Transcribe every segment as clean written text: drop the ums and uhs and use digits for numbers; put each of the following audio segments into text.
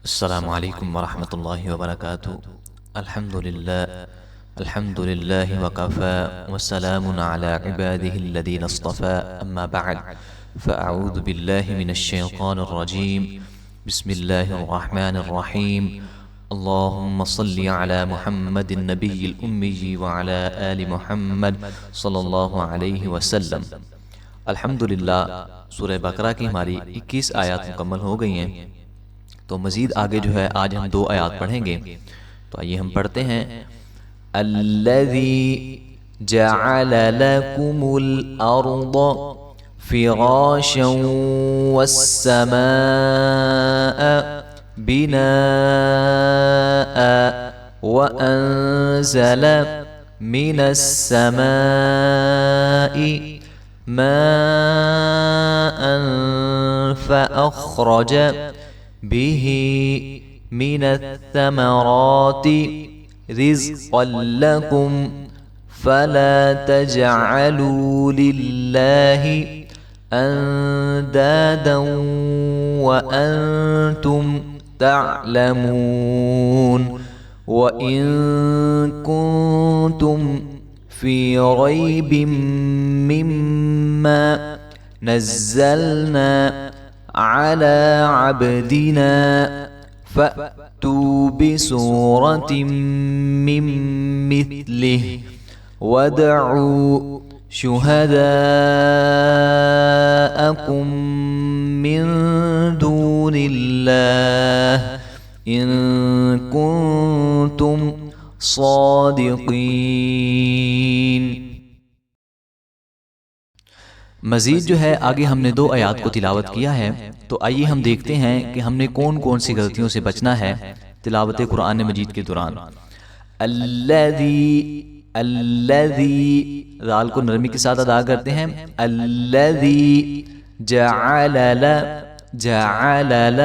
अस्सलामु अलैकुम वरहमतुल्लाहि वबरकातुहू। अल्हम्दुलिल्लाहि वकफ़ा वस्सलामुन अला इबादिहिल्लज़ीना इस्तफ़ा अम्मा बअद फ़अऊज़ु बिल्लाहि मिनश्शैतानिर रजीम बिस्मिल्लाहिर रहमानिर रहीम। अल्लाहुम्मा सल्लि अला मुहम्मदिन नबिय्यिल उम्मी व अला आलि मुहम्मद सल्लल्लाहु अलैहि वसल्लम। अल्हम्दुलिल्लाह, सूरह बकरा की हमारी 21 आयत मुकम्मल हो गई हैं। तो मज़ीद आगे जो है आज हम 2 आयात पढ़ेंगे। तो आइए हम पढ़ते हैं। अल्लज़ी जअल लकुमुल अर्द फ़िराशं वस्समाअ बिनाअ व अंज़ल मिनस्समाइ माअन फ़अख़रज बिही मिनत्तमराति रिज़क़न लकुम फला तजअलू लिल्लाहि अंदादन व अंतुम तअलमून व इन कुंतुम फी रैबिम मिम्मा नज़्ज़लना अला अब्दिना फ़अतू बिसूरतिम मिन मिस्लिहि वदअू शुहदाअकुम मिन दूनिल्लाह इन कुंतुम सादिक़ीन। मज़ीद जो है आगे हमने 2 आयात को तिलावत किया है। तो आइए हम देखते हैं कि हमने कौन कौन सी गलतियों से बचना है तिलावत कुरान मजीद के दौरान। अल्लज़ी, अल्लज़ी राल को नरमी के साथ अदा करते हैं। अल्लज़ी जअल, जअल,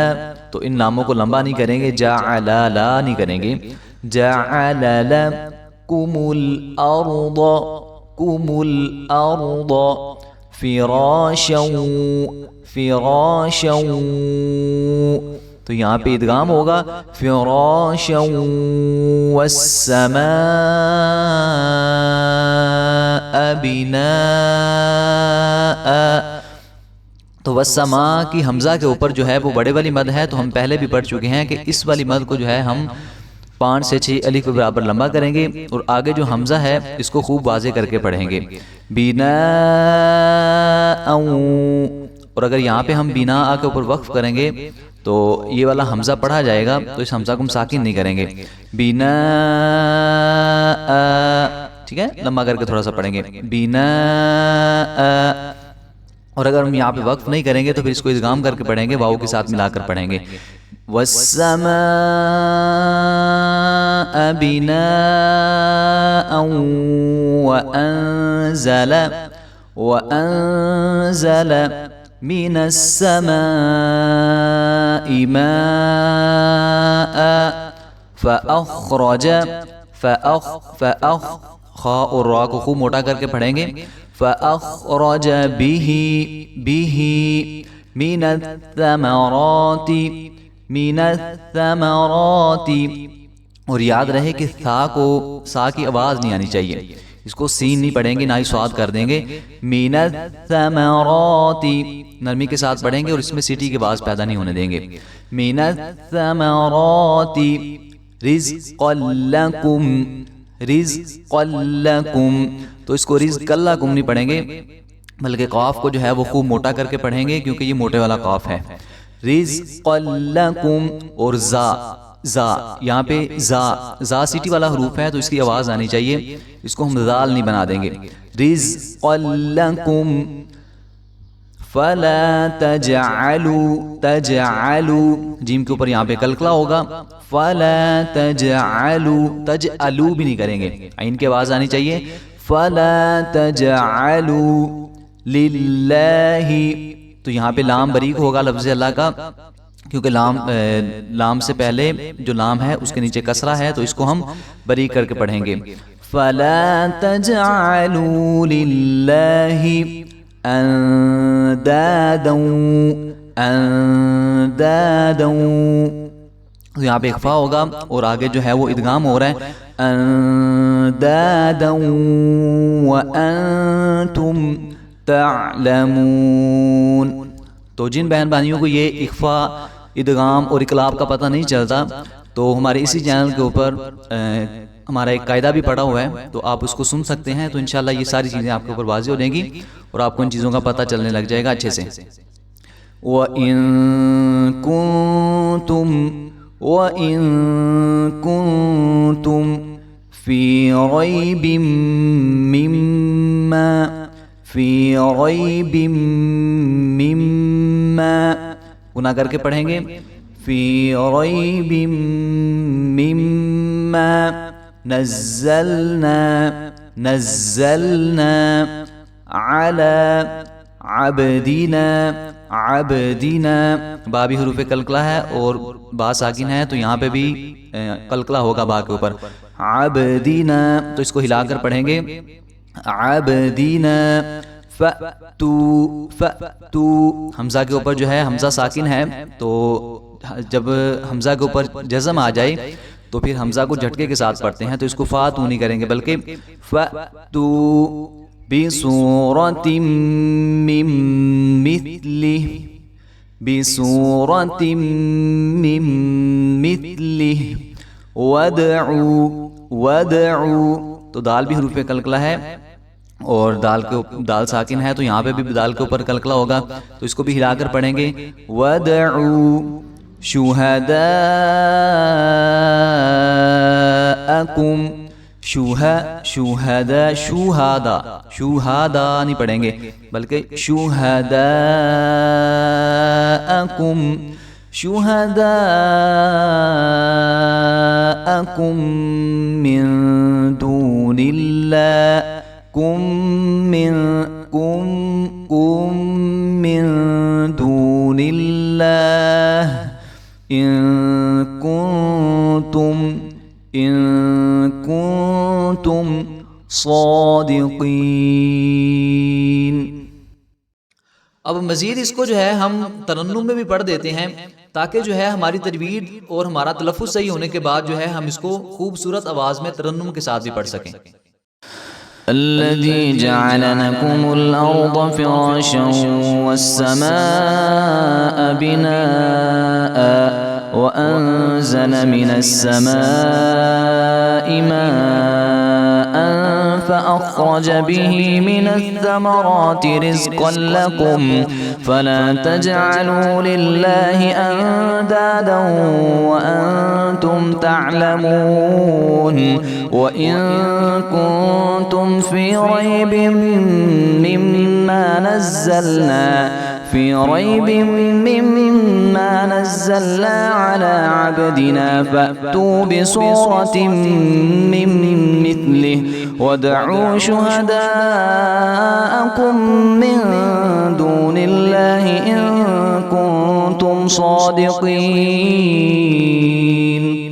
तो इन नामों को लंबा नहीं करेंगे, जअल नहीं करेंगे। जअल लकुमुल अर्द, कुमुल अर्द फ़िराशं, फ़िराशं, तो यहाँ पे इदगाम होगा फ़िराशं वस्समाअ बिनाअ। तो वस्समा की हमज़ा के ऊपर जो है वो बड़े वाली मद है। तो हम पहले भी पढ़ चुके हैं कि इस वाली मद को जो है हम 5 से 6 अलिफ के बराबर लंबा करेंगे और आगे जो हमज़ा है इसको खूब वाज़े करके पढ़ेंगे। बिना, और अगर यहाँ पे हम बिना के ऊपर वक्फ करेंगे तो ये वाला हमज़ा पढ़ा जाएगा, तो इस हमज़ा को हम साकिन नहीं करेंगे। बिना, ठीक है, लंबा करके थोड़ा सा पढ़ेंगे बिना। और अगर हम यहाँ पे वक्फ नहीं करेंगे तो फिर इसको इदगाम करके पढ़ेंगे, वाव के साथ मिलाकर पढ़ेंगे। वस्समाअ बिनाअन व अंज़ल, व अंज़ल मिनस्समाइ माअ फ़अख़रज, फ़अख़ खा और रा को खूब मोटा करके पढ़ेंगे। फ़अख़रज बिही, बिही मिनत्तमराति, मिनत्तमराति, और याद रहे कि सा को, सा की आवाज़ नहीं आनी चाहिए, इसको सीन नहीं पढ़ेंगे ना ही स्वाद कर देंगे। मिनत्तमराति नरमी के साथ पढ़ेंगे और इसमें सीटी की आवाज़ पैदा नहीं होने देंगे। मिनत्तमराति रिज़क़न लकुम, रिज़क़न लकुम, तो इसको रिज़क़न लकुम नहीं पढ़ेंगे बल्कि कॉफ को जो है वो खूब मोटा करके पढ़ेंगे क्योंकि ये मोटे वाला कॉफ है। रिज़क़न लकुम, और जा, जा यहाँ पे जा सीटी वाला हरूफ है तो इसकी आवाज़ आनी चाहिए, इसको हम जाल नहीं बना देंगे। रिज़क़न लकुम फला तजअलू, तजअलू जीम के ऊपर यहाँ पे कलकला होगा। फला तजअलू, तजअलू भी नहीं करेंगे, आइन की आवाज़ आनी चाहिए। फला तजअलू लिल्लाहि, तो यहाँ पे लाम बरीक होगा लफ्ज़ अल्लाह का, क्योंकि लाम से पहले जो लाम है उसके नीचे कसरा है, तो इसको हम बरीक करके पढ़ेंगे। फला तजअलू लिल्लाहि अंदादन, अंदादन, तो यहाँ पे इख्फा होगा और आगे जो है वो इदगाम हो रहा है अंदादन व अंतुम तअलमून। तो जिन बहन भाइयों को ये इख्फा, इदगाम और इकलाब का पता नहीं चलता, तो हमारे इसी चैनल के ऊपर हमारा एक कायदा भी पड़ा हुआ है, तो आप उसको सुन सकते हैं। तो इंशाल्लाह ये सारी चीज़ें आपके ऊपर वाज़ेह हो जाएंगी और आपको इन चीज़ों का पता चलने लग जाएगा अच्छे से। व इन कुंतुम फी रैबिम मिम्मा गुना करके पढ़ेंगे फी रैबिम मिम्मा नज़्ज़लना अला अब्दिना बाबी हरूफ कलकला है और बा साकिन है, तो यहाँ पे भी कलकला होगा बा के ऊपर। अब्दिना तो इसको हिलाकर पढ़ेंगे अब्दिना फअतू हमजा के ऊपर जो है हमजा साकिन है, तो जब हमजा के ऊपर जज़म आ जाए तो फिर हमजा को झटके के साथ पढ़ते हैं, तो इसको फातू नहीं करेंगे बल्कि फअतू बिसूरतिम मिन मिथलिह वदउ तो दाल भी हरूफ कलकला है और दाल साकिन है, तो यहाँ पे भी दाल के ऊपर कलकला होगा, तो इसको भी हिलाकर पढ़ेंगे वदउ शुहदाअकुम शुहादा नहीं पढ़ेंगे बल्कि शुहदाअकुम मिन दूनिल्लाह इन कुंतुम सादिकीन। अब मज़ीद इसको जो है हम तरन्नुम में भी पढ़ देते हैं, ताकि जो है हमारी तजवीद और हमारा तलफ़्फ़ुज़ सही होने के बाद जो है हम इसको खूबसूरत आवाज़ में तरन्नुम के साथ भी पढ़ सकें। الذي جعل لكم الأرض فراشا والسماء بناء وأنزل من السماء ماء فأخرج به من الثمرات رزقا لكم فلا تجعلوا لله أندادا وأنتم تعلمون وإن كنتم في ريب مما نزلنا على عبدنا فأتوا بصورة من مثله وادعوا شهداءكم من دون الله إن كنتم صادقين।